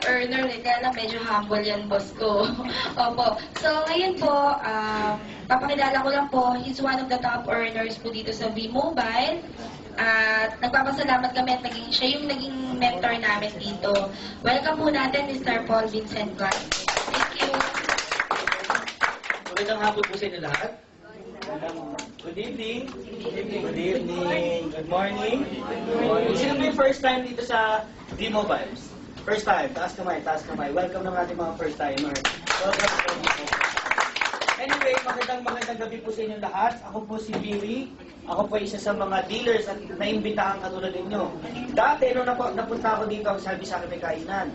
earner, kaya lang medyo humble yan, boss ko. Opo. So, ngayon po, papakilala ko lang po, he's one of the top earners po dito sa V-Mobile. At nagpapasalamat kami at siya yung naging mentor namin dito. Welcome po natin, Mr. Paul Vincent Vázquez. Thank you. Magandang hapon po sa inyo lahat. Good evening. Good evening. Good morning. Sino ba yung first time dito sa V-Mobile? First time. Taas kamay, taas kamay. Welcome ng ating mga first timer. Welcome sa V-Mobile. Anyway, magandang gabi po sa inyo lahat. Ako po si Billy. Ako po isa sa mga dealers at naimbitahan katulad ninyo. Dati, nung napunta ako dito, ang sabi sa akin may kainan.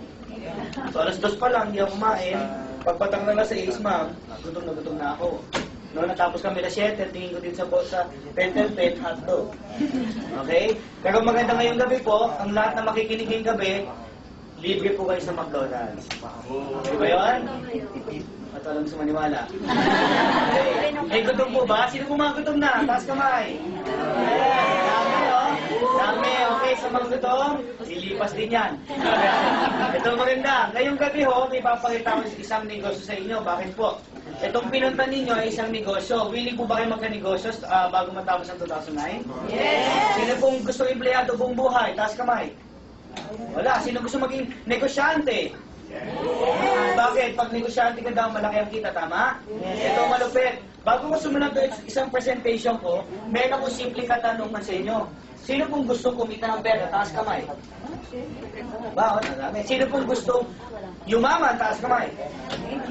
So, alas 2 pa lang, hindi ako kumain. Pagpatang na sa 6, ma'am, gutom na ako. Noong natapos kami na 7, tingin ko din sa Pet hotdog. Okay? Pero maganda ngayong gabi po, ang lahat na makikinig ngayong gabi, libre po kayo sa McDonald's. Okay ba yun? At alam sa maniwala. Okay. May gutom po ba? Sino po mga gutom na? Taas kamay. Dami, oh. Dami. Okay, sa mga gutom, ilipas din yan. Ito maganda. Ngayong gabi ho, may papakita ko isang negosyo sa inyo. Bakit po? Itong pinunta ninyo ay isang negosyo. Willing po ba kayo magka-negosyo bago matapos ang 2009? Yes! Sino pong gusto empleyado buong buhay? Taas kamay. Wala. Sino gusto maging negosyante? Yes. Bakit? Pag negosyante ka daw, malaki ang kita, tama? Yes. Ito malupit. Bago ko sumunod isang presentation ko, meron akong simpleng katanungan sa inyo. Sino pong gusto kumita ng pera? Taas kamay. Bakit? Sino pong gusto yumaman? Taas kamay.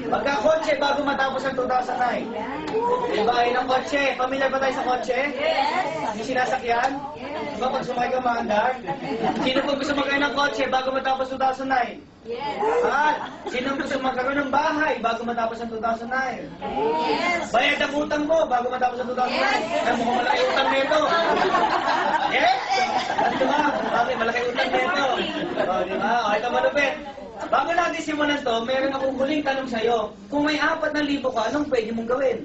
Magka-kotse bago matapos ang 2009. Diba kayo ng kotse? Pamilyar ba tayo sa kotse? Yes. Yung sinasakyan? Diba pag sumakay ka maandar? Sino pong gusto magkaroon ng kotse bago matapos 2009? Yes. At sino gusto magkaroon ng bahay bago matapos ang 2009? Yes. Bayad ang utang mo bago matapos ang 2009? Yes. Ay, mukhang malaki utang nito. Yes? At diba? Bakit? Malaki utang nito. O, diba? O, ito malupit. Bago natin simulan to, meron akong huling tanong sa'yo. Kung may 4,000 ka, anong pwede mong gawin?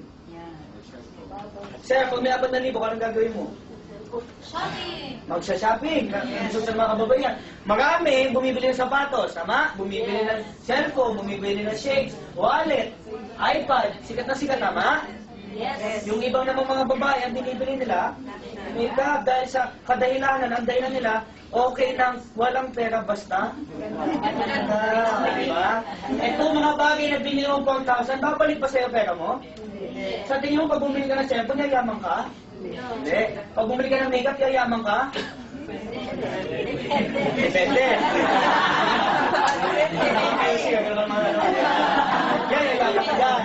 Sir, kung may 4,000 ka, anong gagawin mo? Shopping! Magsha-shopping. Gusto sa mga kababaihan. Marami, bumibili ng sapatos, tama? Bumibili ng cellphone, bumibili ng shakes, wallet, iPad. Sikat na sikat, tama? Yes. Yung ibang namang mga babae, ang binibili nila, makeup, dahil sa kadahilanan, ang dahilan nila, okay nang walang pera basta. Diba? Ito mga bagay na binili mo 4,000, babalik pa sa'yo pera mo? Sa tingin mo, pag bumili ka ng cellphone, yayaman ka? Hindi. Pag bumili ka ng makeup, yayaman ka? Depende. Yan, yayaman ka dyan.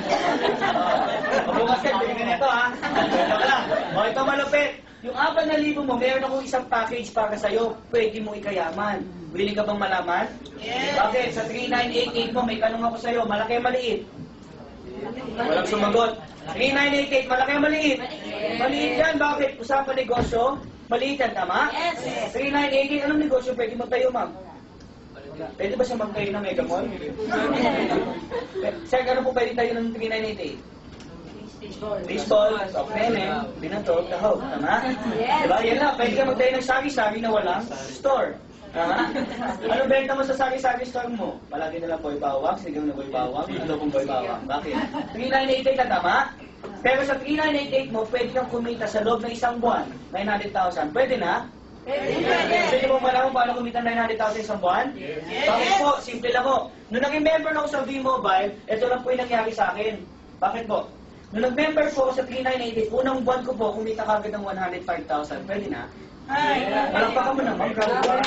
Bukas yan, bili ka nito ha. O, ito malupit. Yung 4,000 mo, meron akong isang package para sa'yo. Pwede mo ikayaman. Willing ka bang malaman? Yes. Bakit? Sa 3988 mo, may tanong ako sa'yo. Malaki o maliit? Walang sumagot. 3988, malaki o maliit? Maliit yan. Bakit? Usapan negosyo? Maliit yan, tama? Yes. 3988, anong negosyo pwede magtayo, ma'am? Pwede ba siya magtayo ng Mega Mall? Sir, ano po pwede tayo ng 3988? Baseball, soft nene, binato, tahog, tama? Yes. Diba? Yan lang, pwede ka magtayo ng sari-sari na walang store. Tama? Ano benta mo sa sari-sari store mo? Palagi na lang boy bawang, sigaw na boy bawang, ano pong boy bawang. Bakit? 3988 ka, tama? Pero sa 3988 mo, pwede kang kumita sa loob ng isang buwan, 900,000. Pwede na? Pwede. Gusto niyo mo malaman paano kumita 900,000 isang buwan? Yes. Bakit po? Simple lang po. Nung naging member na ako sa V-Mobile, ito lang po yung nangyari sa akin. Bakit po? Nung nag-member po ako sa 3988, unang buwan ko po, kumita kagad ng 105,000. Pwede na? Ay! Malakpakan mo naman, grabe ba?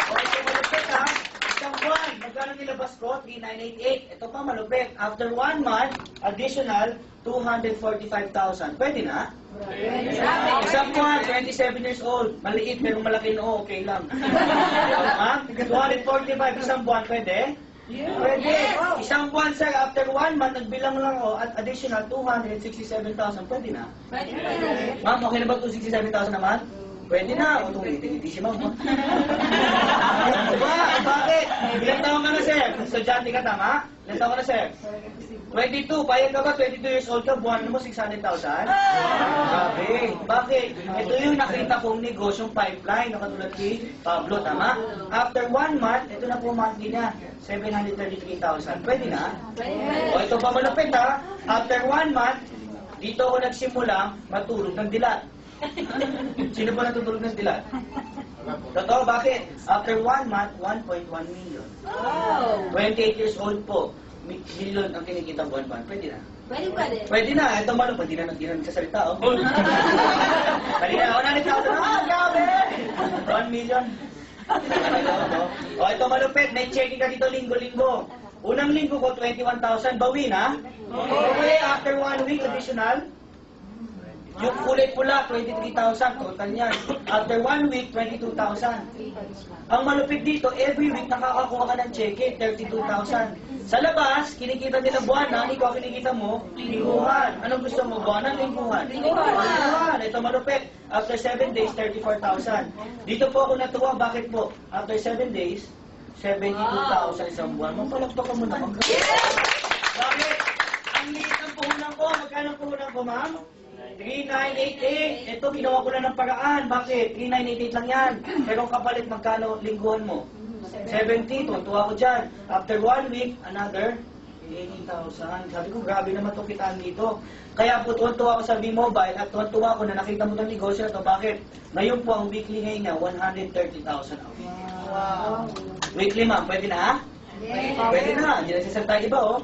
Okay, malupit ha? Isang buwan, magkano nilabas ko? 3988. Ito pa malupit. After 1 month, additional 245,000. Pwede na? Isang buwan, 27 years old. Maliit pero malaki noo, okay lang. Ha? 245 isang buwan, pwede? Pwede. Isang buwan, sir, after 1 month, nagbilang lang ako at additional 267,000. Pwede na? Pwede. Ma'am, okay na ba 267,000 naman? Pwede na. O, tumiti-titi si mama. Bakit? Ilang taon ka na, sir? Estudyante ka, tama? Ilang taon ka na, sir? 22. Payag ka ba? 22 years old ka, buwan mo 600,000? Grabe. Bakit? Ito yung nakita kong negosyong pipeline, katulad kay Pablo, tama? After 1 month, ito na po monthly niya, 733,000. Pwede na? O, ito pa malapit, ha? After 1 month, dito ako nagsimula matulog ng dilat. Sino po natutulog ng dilat? Totoo, bakit? After 1 month, 1.1 million. 28 years old po. Million ang kinikita buwan-buwan. Pwede na? Pwede. Pwede na. Ito malo, hindi na nagsasalita, oh. Kanina ako na grabe! 1 million. O, ito malupit. May checking ka dito linggo-linggo. Unang linggo ko, 21,000. Bawi na? Okay, after 1 week, additional. Yung kulay pula, 23,000. Total yan. After 1 week, 22,000. Ang malupit dito, every week nakakakuha ka ng cheque, 32,000. Sa labas, kinikita nila buwanan, ikaw kinikita mo, lingguhan. Anong gusto mo, buwanan, lingguhan? Lingguhan. Ito malupit. After 7 days, 34,000. Dito po ako natuwa. Bakit po? After 7 days, 72,000 isang buwan. Mapalakpakan mo naman. Bakit? Ang liit ng puhunan ko. Magkano ang puhunan ko, ma'am? 3,988. Ito, ginawa ko na ng paraan. Bakit? 3,988 lang yan. Pero ang kapalit, magkano lingguhan mo? 70. Tuwa ko dyan. After 1 week, another 80,000. Sabi ko, grabe naman itong kitaan dito. Kaya po, tuwan-tuwa ko sa B-Mobile at tuwan-tuwa ko na nakita mo itong negosyo na ito. Bakit? Ngayon po, ang weekly ngayon niya, 130,000 a week. Wow. Weekly, ma'am. Pwede na? Yes. Pwede na. Hindi na sasalita iba, oh.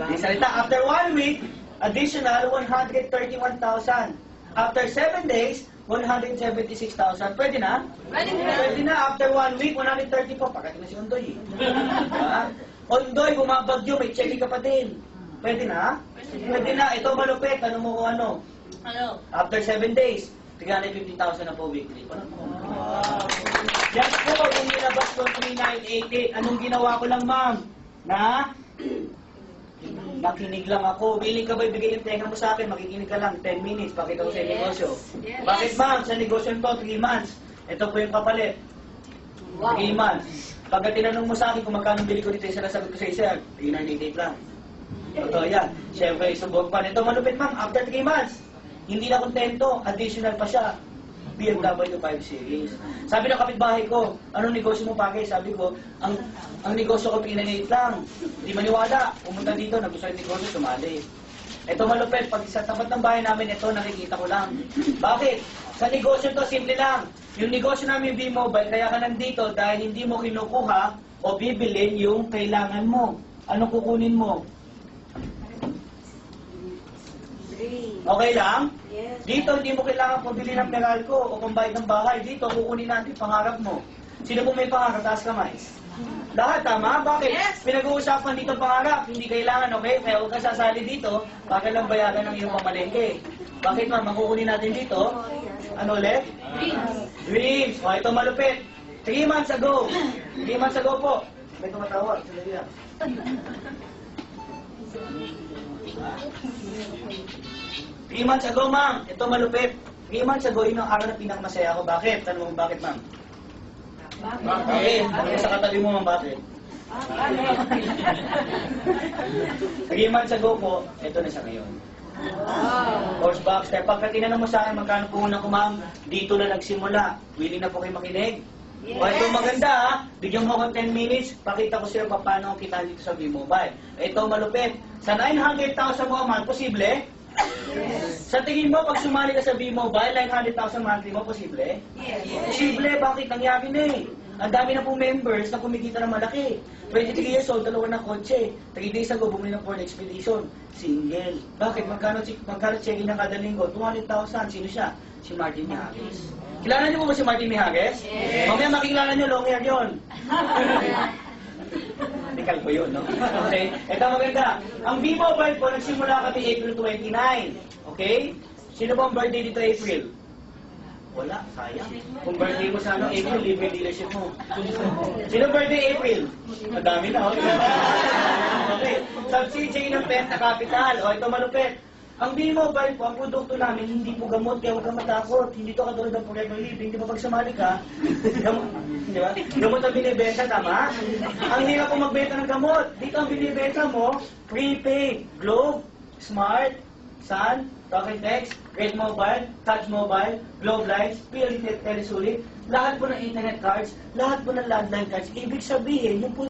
Hindi salita. After 1 week, additional 131,000. After 7 days, 176,000. Pwede na? Pwede na. After 1 week, 130 po. Pagkati na si Ondoy. Ondoy, bumabagyo, may check ka pa din. Pwede na? Pwede na. Ito malupit. Ano mo kung ano? After 7 days, 350,000 na po weekly. Yan po, yung nilabas ko 3,988. Anong ginawa ko lang, ma'am? Nakinig lang ako. Willing ka ba ibigay yung tenga mo sa akin? Makikinig ka lang. 10 minutes. Pakita ko sa negosyo. Bakit, ma'am? Sa negosyo nito, 3 months. Ito po yung kapalit. 3 months. Pagka tinanong mo sa akin kung magkano bili ko dito, yung sinasagot ko sa isa, 3,988 lang. Totoo yan. Siyempre, isubog pa. Ito malupit, ma'am. After 3 months, hindi na kontento. Additional pa siya. BMW 5 Series. Sabi ng kapitbahay ko, anong negosyo mo, Pake? Sabi ko, ang negosyo ko 398 lang. Hindi maniwala. Pumunta dito, nagustuhan yung negosyo, sumali. Ito malupit, pag sa tapat ng bahay namin, ito nakikita ko lang. Bakit? Sa negosyo to, simple lang. Yung negosyo namin B-Mobile, kaya ka nandito dahil hindi mo kinukuha o bibilin yung kailangan mo. Anong kukunin mo? Okay lang? Yes. Dito, hindi mo kailangan pabili ng Meralco o pambayad ng bahay. Dito, kukunin natin pangarap mo. Sino po may pangarap? Taas kamay. Lahat, tama? Bakit? Yes. Pinag-uusapan dito pangarap. Hindi kailangan, okay? Kaya huwag ka sasali dito, baka lang bayaran ng iyong pamalengke. Bakit, ma'am? Makukunin natin dito? Ano ulit? Dreams. O, ito malupit. 3 months ago. 3 months ago po. May tumatawag. Sandali lang. 3 months ago, ma'am. Ito malupit. 3 months ago, yun ang araw na pinakamasaya ako. Bakit? Tanong mo bakit, ma'am? Bakit? Bakit? Sa katabi mo, ma'am, bakit? 3 months ago po, ito na siya ngayon. Horse Boxster. Pagka tinanong mo sa akin, magkano po unang ko, ma'am, dito na nagsimula. Willing na po kayo makinig? Yes. O, ito maganda, ha? Bigyan mo ako 10 minutes, pakita ko sa'yo paano ang kita dito sa B-Mobile. Ito malupit. Sa 900,000 mo, ma'am, posible? Yes. Sa tingin mo, pag sumali ka sa B-Mobile, 900,000 monthly mo, posible? Yes. Posible, bakit? Nangyari na eh. Ang dami na po members na kumikita ng malaki. 23 years old, dalawa ng kotse. 3 days ago, bumili ng Ford Expedition. Single. Bakit? Magkano checking ng kada linggo? 200,000. Sino siya? Si Martin Mijares. Kilala niyo po ba si Martin Mijares? Yes. Mamaya makikilala niyo, long hair yun. Tikal ko yun, no? Okay? Ito maganda. Ang B-Mobile po, nagsimula kami April 29. Okay? Sino ba ang birthday dito April? Wala, sayang. Kung birthday mo sa April, libre dealership mo. Sino birthday April? Madami na, okay? Okay. Subsidiary ng Penta Capital. O, ito malupit. Ang B-Mobile po, ang produkto namin, hindi po gamot, kaya huwag kang matakot. Hindi to katulad ng Forever Living. Di ba pag sumali ka, gamot, di ba? Gamot ang binibenta, tama? Ang hirap po magbenta ng gamot. Dito ang binibenta mo, prepaid, Globe, Smart, Sun, Talk and Text, Great Mobile, Touch Mobile, Globe Lines, PLDT, Telesulit, lahat po ng internet cards, lahat po ng landline cards. Ibig sabihin, yung po